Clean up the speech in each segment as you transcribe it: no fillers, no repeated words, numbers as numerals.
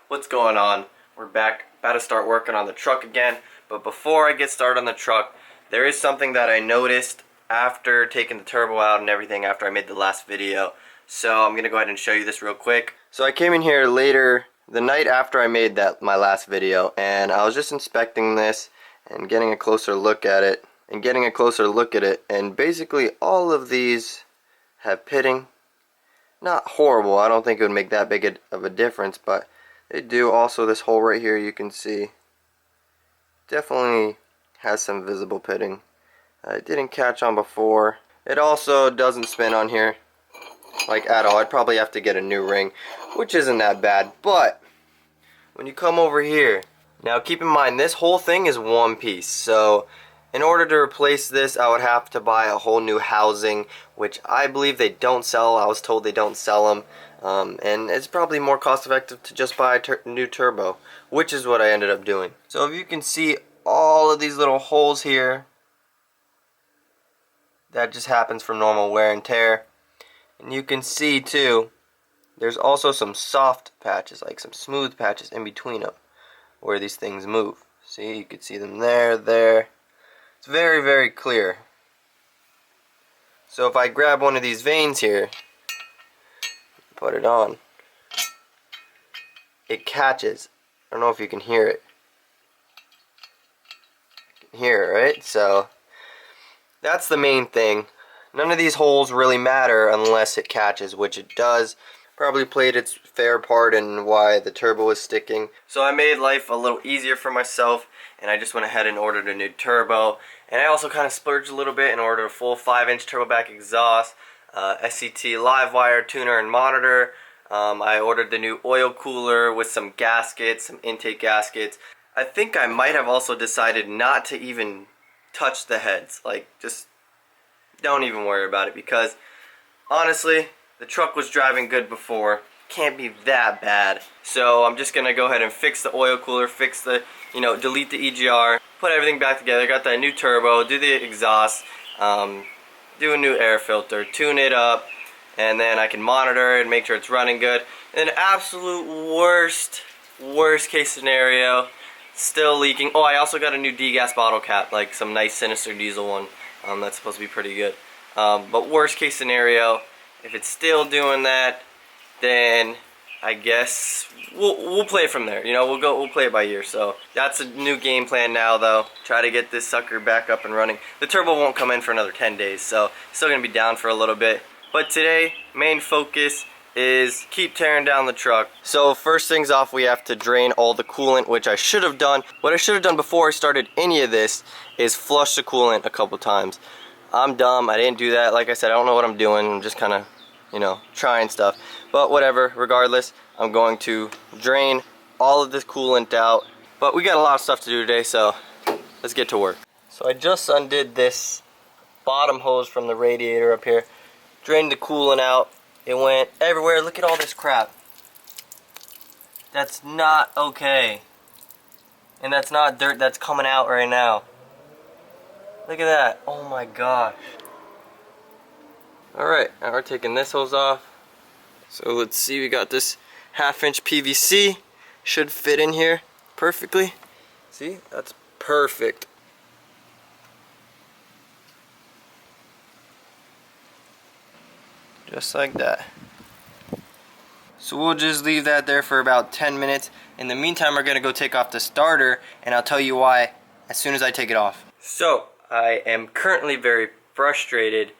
What's going on? We're back, about to start working on the truck again. But before I get started on the truck, there is something that I noticed after taking the turbo out and everything after I made the last video. So I'm gonna go ahead and show you this real quick. So I came in here later, the night after I made my last video, and I was just inspecting this and getting a closer look at it. And basically all of these have pitting. Not horrible, I don't think it would make that big of a difference, but they do. Also, this hole right here, you can see, definitely has some visible pitting. It didn't catch on before. It also doesn't spin on here, like at all. I'd probably have to get a new ring, which isn't that bad. But when you come over here, now keep in mind this whole thing is one piece. So in order to replace this, I would have to buy a whole new housing, which I believe they don't sell. I was told they don't sell them. And it's probably more cost effective to just buy a new turbo, which is what I ended up doing. So if you can see all of these little holes here, that just happens from normal wear and tear. And you can see too, there's also some soft patches, like some smooth patches in between them, where these things move. See, you can see them there. It's very, very clear. So if I grab one of these vanes here, put it on, it catches. I don't know if you can hear it. You can hear it, right? So that's the main thing. None of these holes really matter unless it catches, which it does. Probably played its fair part in why the turbo was sticking. So I made life a little easier for myself, and I just went ahead and ordered a new turbo. And I also kind of splurged a little bit and ordered a full 5-inch turbo back exhaust, SCT live wire tuner and monitor. I ordered the new oil cooler with some gaskets, some intake gaskets. I think I might have also decided not to even touch the heads. Like, just don't even worry about it, because honestly, the truck was driving good before. Can't be that bad. So I'm just gonna go ahead and fix the oil cooler, fix the, delete the EGR, put everything back together. Got that new turbo, do the exhaust, do a new air filter, tune it up, and then I can monitor it and make sure it's running good. And absolute worst case scenario, still leaking. Oh, I also got a new degas bottle cap, like some nice Sinister diesel one. That's supposed to be pretty good. But worst case scenario, if it's still doing that, then I guess we'll play from there. We'll play it by ear. So that's a new game plan now, though. Try to get this sucker back up and running. The turbo won't come in for another 10 days, so it's still gonna be down for a little bit. But today, main focus is keep tearing down the truck. So first things off, we have to drain all the coolant, which I should have done. What I should have done before I started any of this is flush the coolant a couple times. I'm dumb, I didn't do that. Like I said, I don't know what I'm doing. I'm just kind of, trying stuff. But whatever, regardless, I'm going to drain all of this coolant out. But we got a lot of stuff to do today, so let's get to work. So I just undid this bottom hose from the radiator up here. Drained the coolant out. It went everywhere. Look at all this crap. That's not okay. And that's not dirt that's coming out right now. Look at that. Oh my gosh. Alright, now we're taking this hose off. So let's see, we got this 1/2-inch PVC. Should fit in here perfectly. See, that's perfect. Just like that. So we'll just leave that there for about 10 minutes. In the meantime, we're gonna go take off the starter, and I'll tell you why as soon as I take it off. So I am currently very frustrated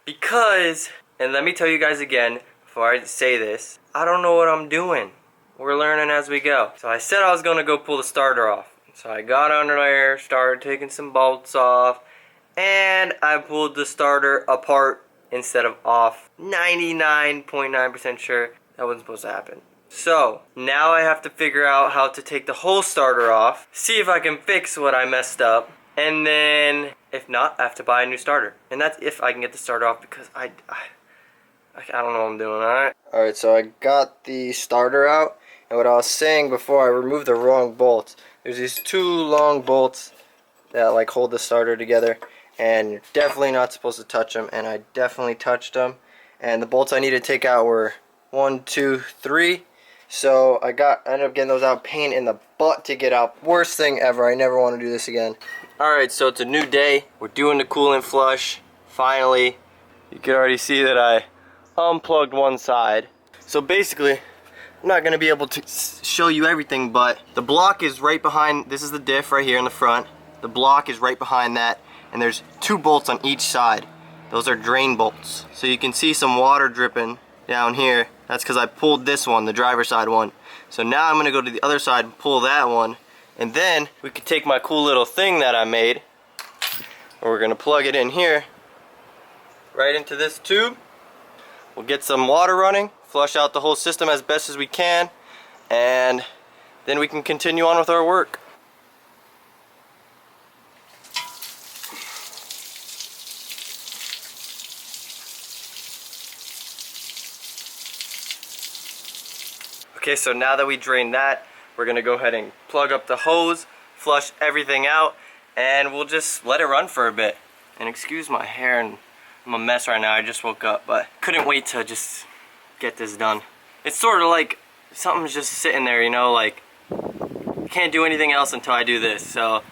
because, and let me tell you guys again before I say this, I don't know what I'm doing. We're learning as we go. So I said I was gonna go pull the starter off. So I got under there, started taking some bolts off, and I pulled the starter apart instead of off. 99.9% sure that wasn't supposed to happen. So now I have to figure out how to take the whole starter off, see if I can fix what I messed up, and then if not, I have to buy a new starter. And that's if I can get the starter off, because I don't know what I'm doing. Alright, so I got the starter out, and what I was saying before, I removed the wrong bolts. There's these 2 long bolts that like hold the starter together, and you're definitely not supposed to touch them, and I definitely touched them. And the bolts I needed to take out were 1, 2, 3. So I ended up getting those out, pain in the butt to get out. Worst thing ever. I never want to do this again. Alright, so it's a new day. We're doing the coolant flush. Finally. You can already see that I unplugged one side. So basically, I'm not going to be able to show you everything, but the block is right behind, this is the diff right here in the front. The block is right behind that, and there's 2 bolts on each side. Those are drain bolts. So you can see some water dripping down here. That's because I pulled this one, the driver's side one. So now I'm going to go to the other side and pull that one. And then we can take my cool little thing that I made, and we're going to plug it in here, right into this tube. We'll get some water running, flush out the whole system as best as we can, and then we can continue on with our work. Okay, so now that we drained that, we're gonna go ahead and plug up the hose, flush everything out, and we'll just let it run for a bit. And excuse my hair, and I'm a mess right now. I just woke up, but couldn't wait to just get this done. It's sort of like something's just sitting there, you know, like can't do anything else until I do this. So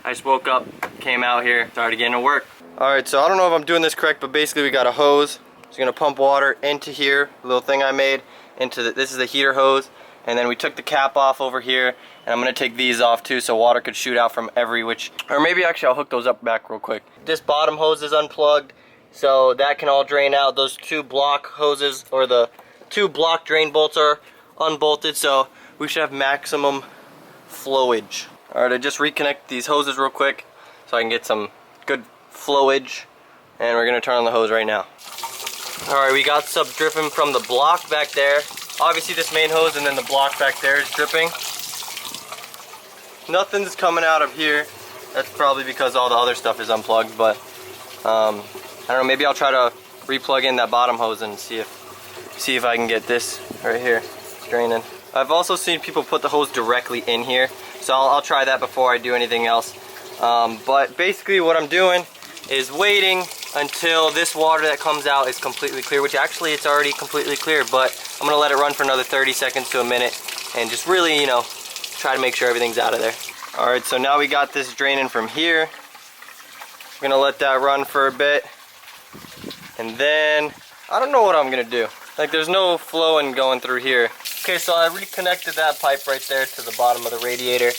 I just woke up, came out here, started getting to work. Alright, so I don't know if I'm doing this correct, but basically we got a hose. It's gonna pump water into here, a little thing I made, into this is the heater hose, and then we took the cap off over here, and I'm gonna take these off too so water could shoot out from every which, or maybe actually I'll hook those up back real quick. This bottom hose is unplugged, so that can all drain out. Those 2 block hoses, or the 2 block drain bolts, are unbolted, so we should have maximum flowage. Alright, I just reconnect these hoses real quick so I can get some good flowage, and we're gonna turn on the hose right now. Alright, we got some dripping from the block back there. Obviously this main hose, and then the block back there is dripping. Nothing's coming out of here. That's probably because all the other stuff is unplugged, but I don't know, maybe I'll try to re-plug in that bottom hose and see if I can get this right here draining. I've also seen people put the hose directly in here, so I'll try that before I do anything else. But basically what I'm doing is waiting until this water that comes out is completely clear, which actually it's already completely clear, but I'm gonna let it run for another 30 seconds to a minute and just really, you know, try to make sure everything's out of there. Alright, so now we got this draining from here. We're gonna let that run for a bit, and then I don't know what I'm gonna do. Like, there's no flowing going through here. Okay, so I reconnected that pipe right there to the bottom of the radiator.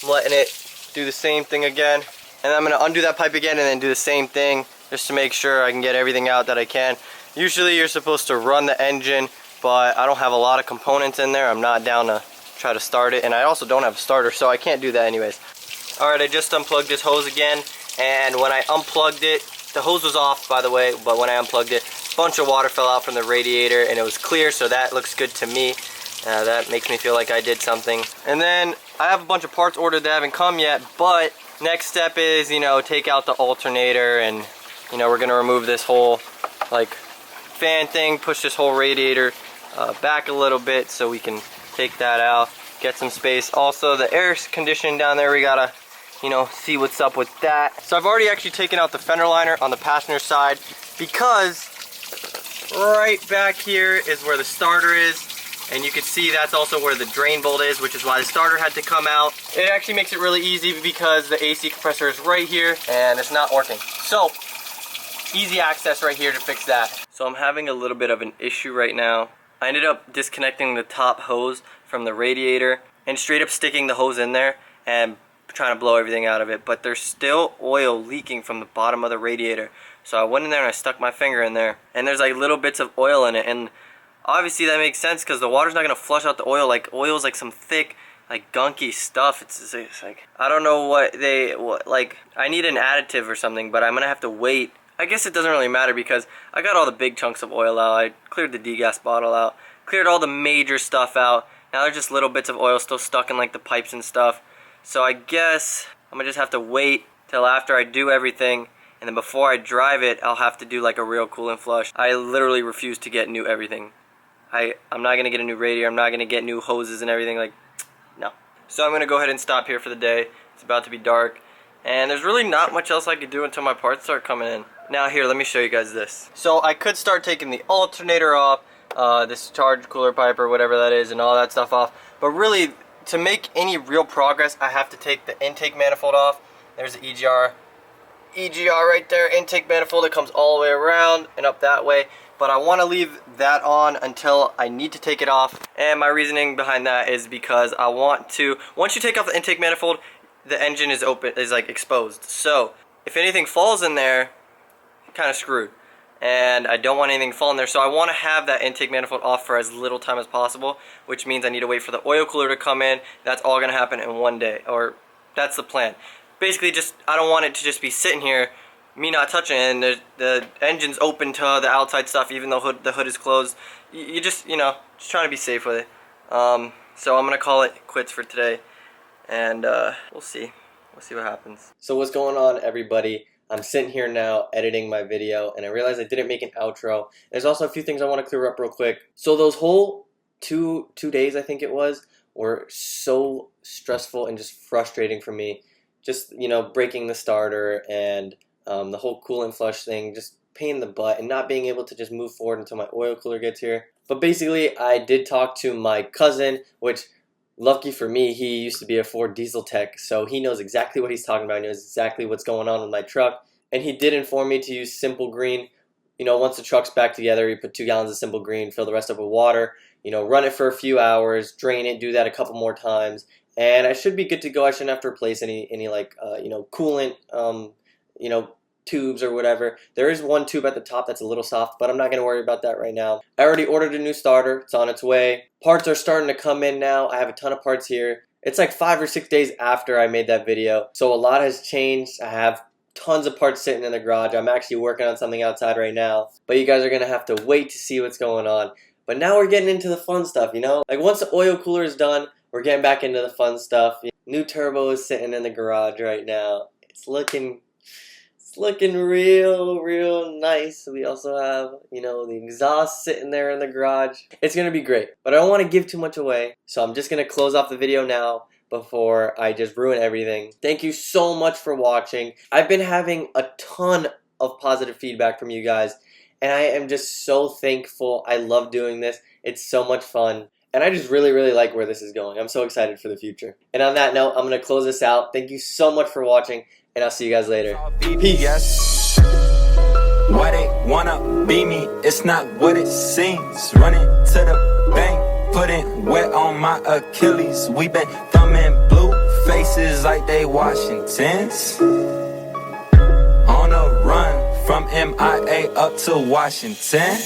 I'm letting it do the same thing again, and I'm gonna undo that pipe again and then do the same thing just to make sure I can get everything out that I can. Usually you're supposed to run the engine, but I don't have a lot of components in there. I'm not down to try to start it, and I also don't have a starter, so I can't do that anyways. Alright, I just unplugged this hose again, and when I unplugged it, the hose was off, by the way, but when I unplugged it, a bunch of water fell out from the radiator, and it was clear, so that looks good to me. That makes me feel like I did something. And then I have a bunch of parts ordered that haven't come yet, but next step is, you know, take out the alternator, and you know, we're gonna remove this whole like fan thing, push this whole radiator back a little bit so we can take that out, get some space. Also the air conditioning down there, we gotta, you know, see what's up with that. So I've already actually taken out the fender liner on the passenger side, because right back here is where the starter is, and you can see that's also where the drain bolt is, which is why the starter had to come out. It actually makes it really easy because the AC compressor is right here and it's not working. So easy access right here to fix that. So I'm having a little bit of an issue right now. I ended up disconnecting the top hose from the radiator and straight up sticking the hose in there and trying to blow everything out of it, but there's still oil leaking from the bottom of the radiator. So I went in there and I stuck my finger in there, and there's like little bits of oil in it, and obviously that makes sense because the water's not gonna flush out the oil. Like, oil's like some thick, like gunky stuff. It's like, I don't know what like, I need an additive or something, but I'm gonna have to wait. I guess it doesn't really matter because I got all the big chunks of oil out. I cleared the degas bottle out, cleared all the major stuff out. Now there's just little bits of oil still stuck in like the pipes and stuff. So I guess I'm gonna just have to wait till after I do everything, and then before I drive it, I'll have to do like a real coolant flush. I literally refuse to get new everything. I'm not gonna get a new radiator. I'm not gonna get new hoses and everything. Like, no. So I'm gonna go ahead and stop here for the day. It's about to be dark, and there's really not much else I could do until my parts start coming in. Now here, let me show you guys this. So I could start taking the alternator off, this charge cooler pipe or whatever that is and all that stuff off. But really, to make any real progress, I have to take the intake manifold off. There's the EGR right there, intake manifold that comes all the way around and up that way. But I want to leave that on until I need to take it off. And my reasoning behind that is because I want to, once you take off the intake manifold, the engine is like exposed. So if anything falls in there, kind of screwed. And I don't want anything to fall in there, so I want to have that intake manifold off for as little time as possible, which means I need to wait for the oil cooler to come in. That's all going to happen in one day, or that's the plan. Basically, just I don't want it to just be sitting here, me not touching it, and the engine's open to the outside stuff, even though the hood is closed. You just, you know, just trying to be safe with it. So I'm going to call it quits for today, and we'll see. We'll see what happens. So what's going on, everybody? I'm sitting here now editing my video, and I realized I didn't make an outro. There's also a few things I want to clear up real quick. So those whole two days, I think it was, were so stressful and just frustrating for me. Just, you know, breaking the starter and the whole coolant flush thing, just pain in the butt, and not being able to just move forward until my oil cooler gets here. But basically, I did talk to my cousin, which, lucky for me, he used to be a Ford diesel tech, so he knows exactly what he's talking about. He knows exactly what's going on with my truck. And he did inform me to use Simple Green. You know, once the truck's back together, you put 2 gallons of Simple Green, fill the rest up with water, you know, run it for a few hours, drain it, do that a couple more times, and I should be good to go. I shouldn't have to replace any like, you know, coolant, you know, tubes or whatever. There is one tube at the top that's a little soft, but I'm not going to worry about that right now. I already ordered a new starter. It's on its way. Parts are starting to come in now. I have a ton of parts here. It's like 5 or 6 days after I made that video, so a lot has changed. I have tons of parts sitting in the garage. I'm actually working on something outside right now, but you guys are going to have to wait to see what's going on. But now we're getting into the fun stuff, you know? Like, once the oil cooler is done, we're getting back into the fun stuff. New turbo is sitting in the garage right now. It's looking real nice. We also have, you know, the exhaust sitting there in the garage. It's gonna be great, but I don't want to give too much away, so I'm just gonna close off the video now before I just ruin everything. Thank you so much for watching. I've been having a ton of positive feedback from you guys, and I am just so thankful. I love doing this. It's so much fun, and I just really like where this is going. I'm so excited for the future. And on that note, I'm gonna close this out. Thank you so much for watching, and I'll see you guys later. Peace. Why they wanna be me? It's not what it seems. Running to the bank, putting wet on my Achilles. We been thumbing blue faces like they Washingtons. On a run from MIA up to Washington.